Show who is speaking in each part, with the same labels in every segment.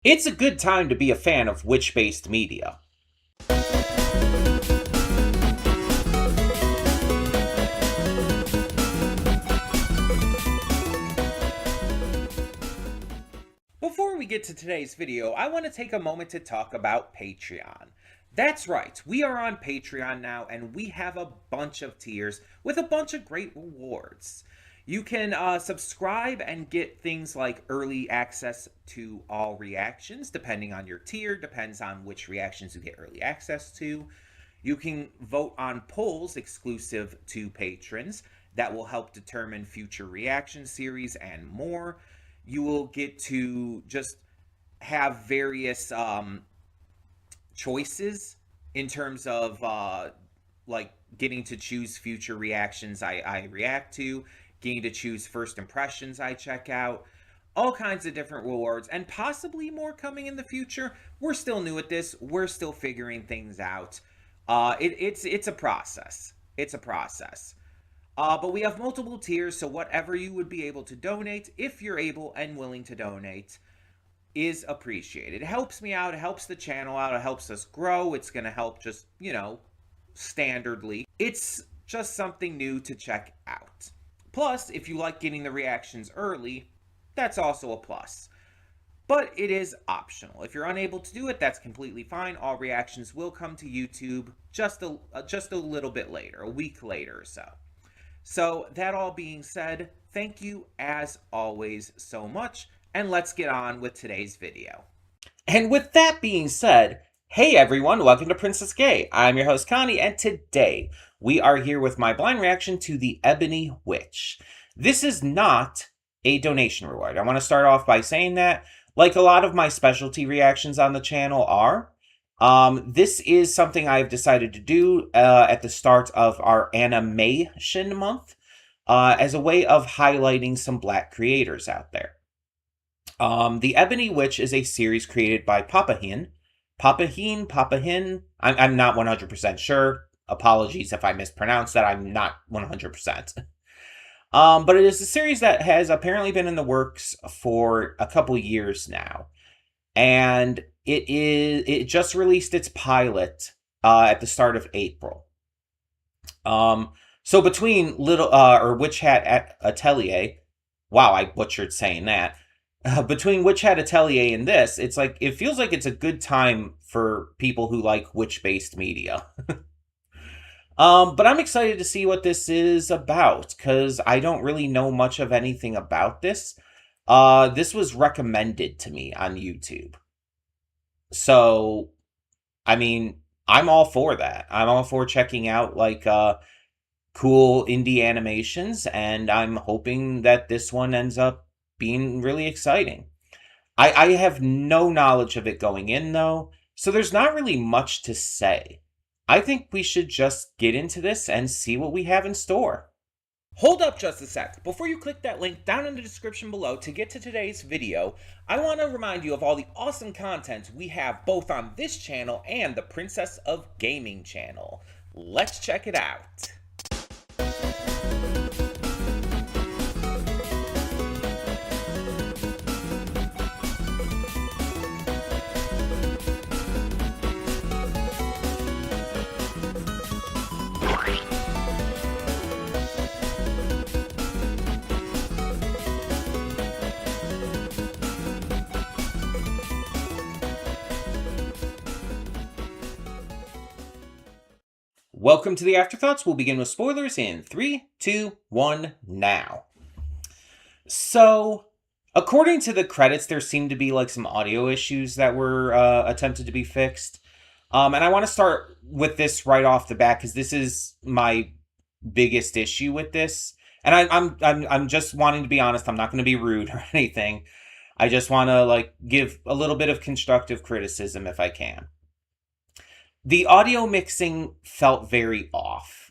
Speaker 1: It's a good time to be a fan of witch-based media. Before we get to today's video, I want to take a moment to talk about Patreon. That's right, we are on Patreon now, and we have a bunch of tiers with a bunch of great rewards. You can subscribe and get things like early access to all reactions, depending on your tier, depends on which reactions you get early access to. You can vote on polls exclusive to patrons that will help determine future reaction series and more. You will get to just have various choices in terms of like getting to choose future reactions I react to, getting to choose first impressions I check out, all kinds of different rewards, and possibly more coming in the future. We're still new at this. We're still figuring things out. It's a process. It's a process. But we have multiple tiers, so whatever you would be able to donate, if you're able and willing to donate, is appreciated. It helps me out, it helps the channel out, it helps us grow. It's going to help just, standardly. It's just something new to check out. Plus, if you like getting the reactions early, that's also a plus. But it is optional. If you're unable to do it, that's completely fine. All reactions will come to YouTube just a little bit later, a week later or so. So that all being said, thank you as always so much, and let's get on with today's video. And with that being said, hey everyone, welcome to Princess Gay. I'm your host Connie, and today we are here with my blind reaction to the Ebony Witch. This is not a donation reward. I want to start off by saying that, like a lot of my specialty reactions on the channel are, this is something I've decided to do at the start of our animation month as a way of highlighting some Black creators out there. The Ebony Witch is a series created by Papahin. I'm not 100% sure. Apologies if I mispronounce that. I'm not 100%. But it is a series that has apparently been in the works for a couple years now. And it just released its pilot at the start of April. So between Witch Hat Atelier, wow, I butchered saying that. Between Witch Hat Atelier and this, it feels like it's a good time for people who like witch-based media. But I'm excited to see what this is about, because I don't really know much of anything about this. This was recommended to me on YouTube. So, I mean, I'm all for that. I'm all for checking out, cool indie animations, and I'm hoping that this one ends up being really exciting. I have no knowledge of it going in, though, so there's not really much to say. I think we should just get into this and see what we have in store. Hold up just a sec. Before you click that link down in the description below to get to today's video, I want to remind you of all the awesome content we have both on this channel and the Princess of Gaming channel. Let's check it out. Welcome to the Afterthoughts. We'll begin with spoilers in 3, 2, 1, now. So, according to the credits, there seemed to be some audio issues that were attempted to be fixed. And I want to start with this right off the bat, because this is my biggest issue with this. And I'm just wanting to be honest. I'm not going to be rude or anything. I just want to give a little bit of constructive criticism if I can. The audio mixing felt very off.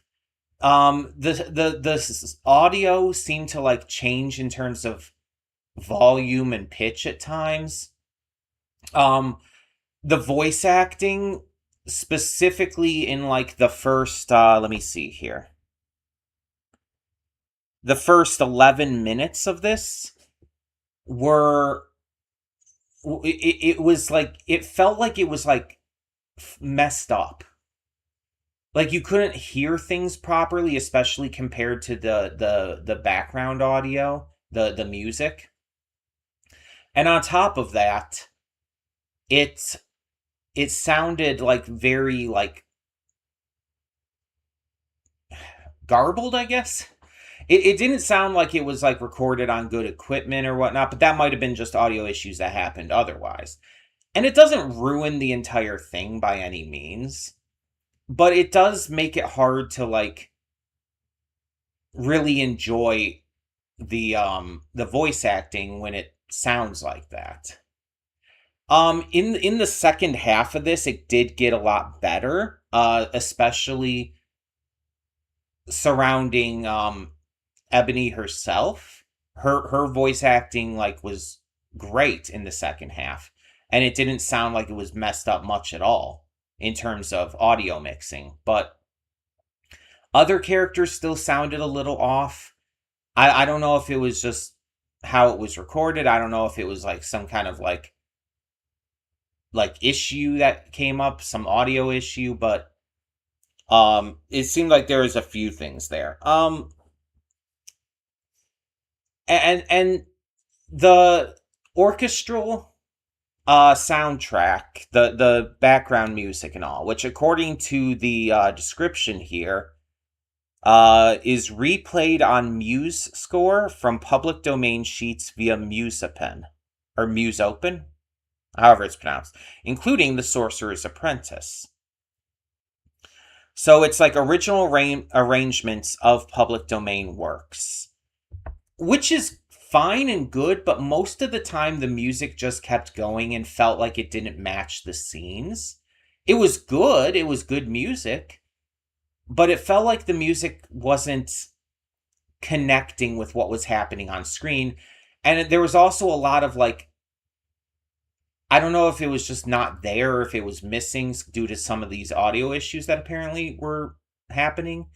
Speaker 1: The audio seemed to change in terms of volume and pitch at times. The voice acting, specifically in the first, let me see here. The first 11 minutes of this were it was like, it felt like it was like messed up. Like you couldn't hear things properly, especially compared to the background audio, the music. And on top of that, it it sounded like very like garbled, I guess. It didn't sound like it was like recorded on good equipment or whatnot, but that might have been just audio issues that happened otherwise. And it doesn't ruin the entire thing by any means, but it does make it hard to like really enjoy the voice acting when it sounds like that. In the second half of this, it did get a lot better, especially surrounding Ebony herself. Her voice acting like was great in the second half, and it didn't sound like it was messed up much at all in terms of audio mixing. But other characters still sounded a little off. I don't know if it was just how it was recorded. I don't know if it was like some kind of like issue that came up, some audio issue, but it seemed like there was a few things there. And the orchestral soundtrack, the background music and all, which according to the description here, is replayed on Muse Score from public domain sheets via MuseOpen, or MuseOpen, however it's pronounced, including The Sorcerer's Apprentice. So it's like original arrangements of public domain works, which is fine and good, but most of the time the music just kept going and felt like it didn't match the scenes. It was good, it was good music, but it felt like the music wasn't connecting with what was happening on screen. And there was also a lot of like, I don't know if it was just not there or if it was missing due to some of these audio issues that apparently were happening.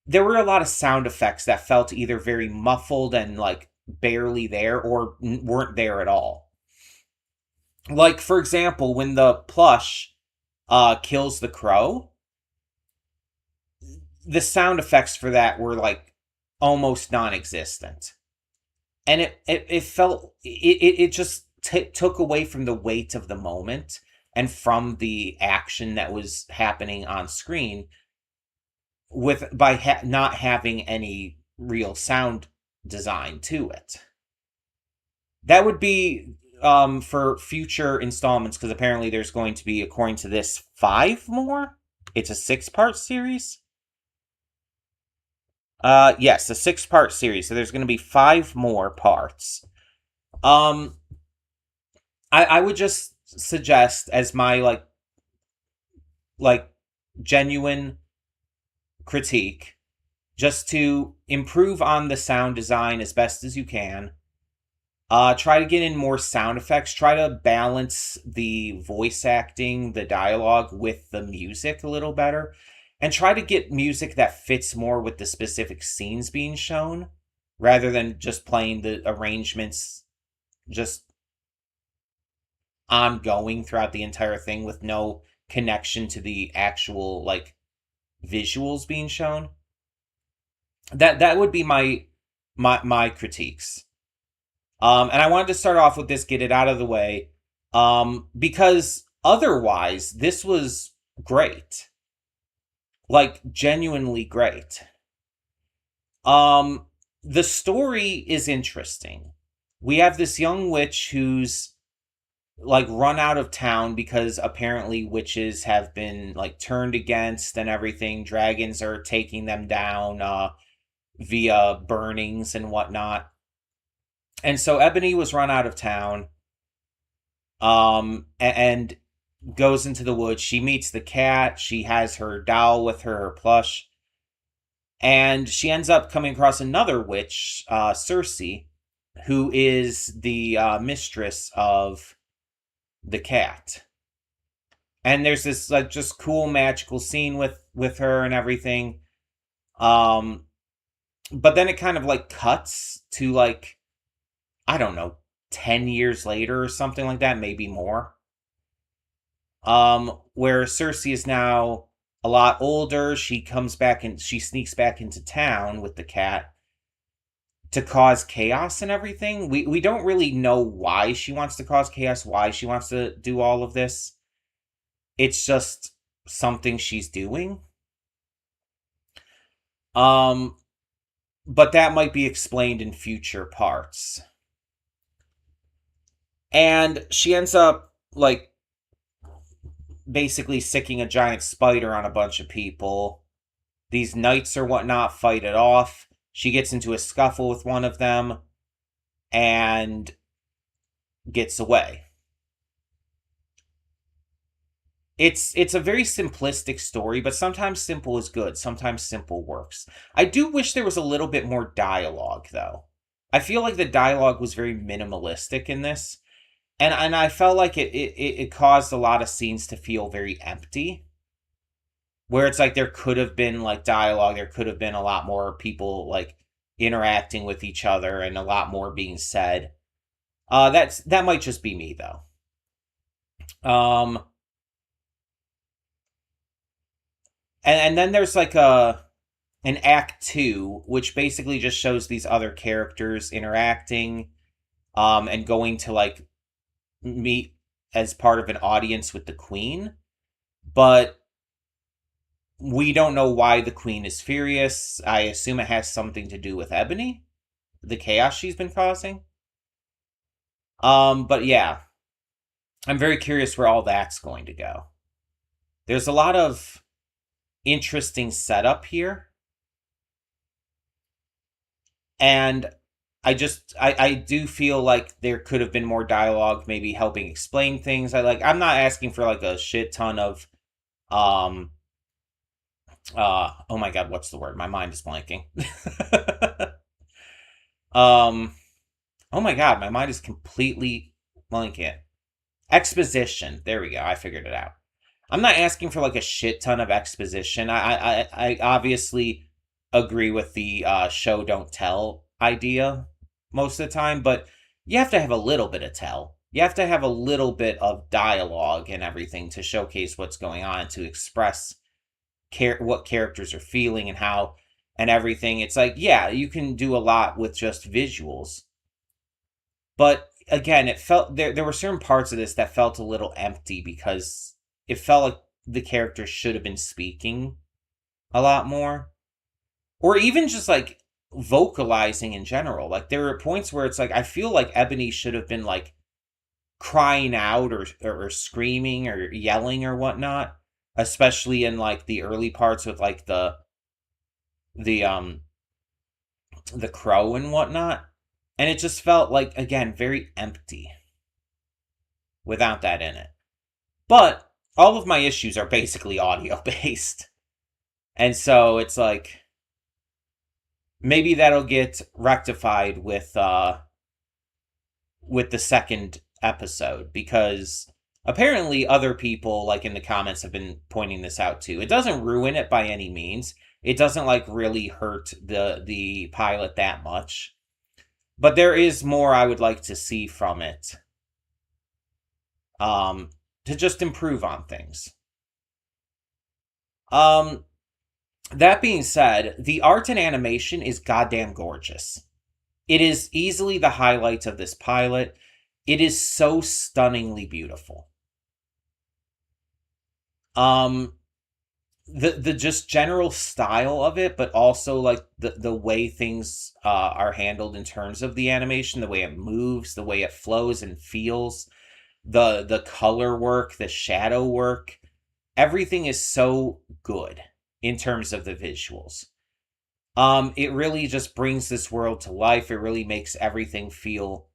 Speaker 1: There were a lot of sound effects that felt either very muffled and like barely there or weren't there at all. Like, for example, when the plush kills the crow, the sound effects for that were like almost non-existent, and it felt it just took away from the weight of the moment and from the action that was happening on screen with by not having any real sound design to it. That would be for future installments, because apparently there's going to be, according to this, 5 more. It's a 6-part series. Yes, a 6-part series. So there's going to be 5 more parts. I would just suggest, as my like genuine critique, just to improve on the sound design as best as you can. Try to get in more sound effects. Try to balance the voice acting, the dialogue with the music a little better. And try to get music that fits more with the specific scenes being shown, rather than just playing the arrangements just ongoing throughout the entire thing with no connection to the actual like visuals being shown. That would be my critiques. And I wanted to start off with this, get it out of the way, because otherwise this was great, like genuinely great. The story is interesting. We have this young witch who's like run out of town because apparently witches have been like turned against and everything. Dragons are taking them down via burnings and whatnot. And so Ebony was run out of town, and goes into the woods. She meets the cat. She has her doll with her plush. And she ends up coming across another witch, Circe, who is the mistress of the cat. And there's this like just cool magical scene with her and everything. But then it kind of like cuts to like, I don't know, 10 years later or something like that, maybe more. Where Cersei is now a lot older. She comes back and she sneaks back into town with the cat to cause chaos and everything. We don't really know why she wants to cause chaos, why she wants to do all of this. It's just something she's doing. Um, but that might be explained in future parts. And she ends up, like, basically sicking a giant spider on a bunch of people. These knights or whatnot fight it off. She gets into a scuffle with one of them and gets away. It's a very simplistic story, but sometimes simple is good. Sometimes simple works. I do wish there was a little bit more dialogue, though. I feel like the dialogue was very minimalistic in this, and I felt like it caused a lot of scenes to feel very empty. Where it's like there could have been like dialogue, there could have been a lot more people like interacting with each other and a lot more being said. That might just be me though. Um, and then there's like an act two, which basically just shows these other characters interacting, and going to like meet as part of an audience with the queen, but we don't know why the queen is furious. I assume it has something to do with Ebony, the chaos she's been causing. But yeah, I'm very curious where all that's going to go. There's a lot of interesting setup here. And I do feel like there could have been more dialogue, maybe helping explain things. I'm not asking for like a shit ton of oh my god, what's the word? My mind is blanking. um oh my god, my mind is completely blanking. Exposition. There we go. I figured it out. I'm not asking for like a shit ton of exposition. I obviously agree with the show don't tell idea most of the time, but you have to have a little bit of tell. You have to have a little bit of dialogue and everything to showcase what's going on, to express what characters are feeling and how and everything. It's like, yeah, you can do a lot with just visuals. But again, it felt there were certain parts of this that felt a little empty because it felt like the characters should have been speaking a lot more. Or even just like vocalizing in general. Like there were points where it's like I feel like Ebony should have been like crying out or screaming or yelling or whatnot, especially in like the early parts with like the the crow and whatnot. And it just felt like, again, very empty without that in it. But all of my issues are basically audio based. And so it's like maybe that'll get rectified with the second episode, because apparently other people like in the comments have been pointing this out too. It doesn't ruin it by any means. It doesn't like really hurt the pilot that much. But there is more I would like to see from it. To just improve on things. That being said, the art and animation is goddamn gorgeous. It is easily the highlight of this pilot. It is so stunningly beautiful. The just general style of it, but also like the way things are handled in terms of the animation, the way it moves, the way it flows and feels, the color work, the shadow work, everything is so good in terms of the visuals. It really just brings this world to life. It really makes everything feel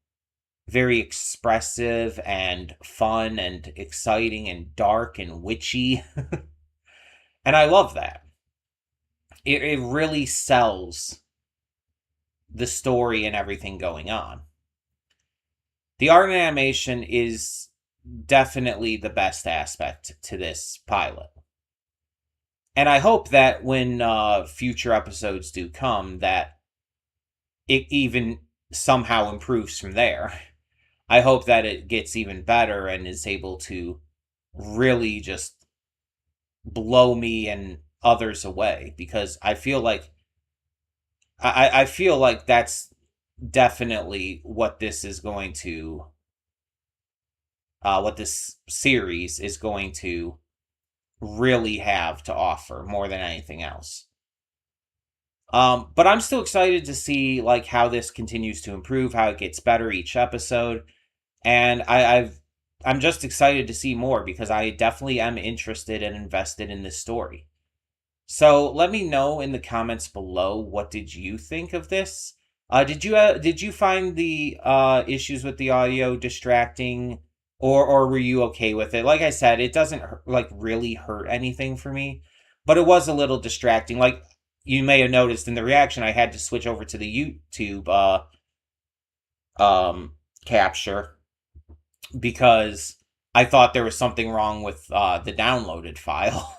Speaker 1: very expressive and fun and exciting and dark and witchy. And I love that. It really sells the story and everything going on. The art and animation is definitely the best aspect to this pilot. And I hope that when future episodes do come, that it even somehow improves from there. I hope that it gets even better and is able to really just blow me and others away, because I feel like that's definitely what this is going to what this series is going to really have to offer more than anything else. But I'm still excited to see like how this continues to improve, how it gets better each episode, and I'm just excited to see more because I definitely am interested and invested in this story. So let me know in the comments below, what did you think of this? Did you find the issues with the audio distracting, or were you okay with it? Like I said, it doesn't like really hurt anything for me, but it was a little distracting. Like you may have noticed in the reaction, I had to switch over to the YouTube capture because I thought there was something wrong with the downloaded file.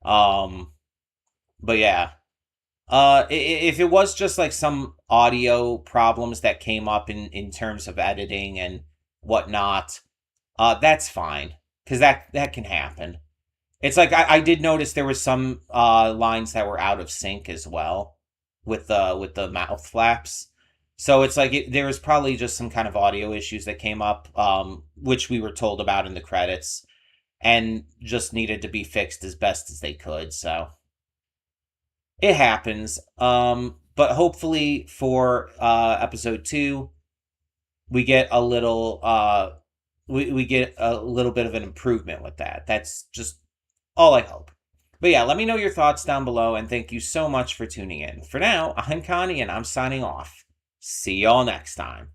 Speaker 1: um, but yeah. If it was just like some audio problems that came up in terms of editing and whatnot, that's fine, because that can happen. It's like I did notice there was some lines that were out of sync as well with the mouth flaps. So it's like there was probably just some kind of audio issues that came up, which we were told about in the credits, and just needed to be fixed as best as they could. So it happens. But hopefully for episode 2, we get a little we get a little bit of an improvement with that. That's just all I hope. But yeah, let me know your thoughts down below, and thank you so much for tuning in. For now, I'm Connie, and I'm signing off. See y'all next time.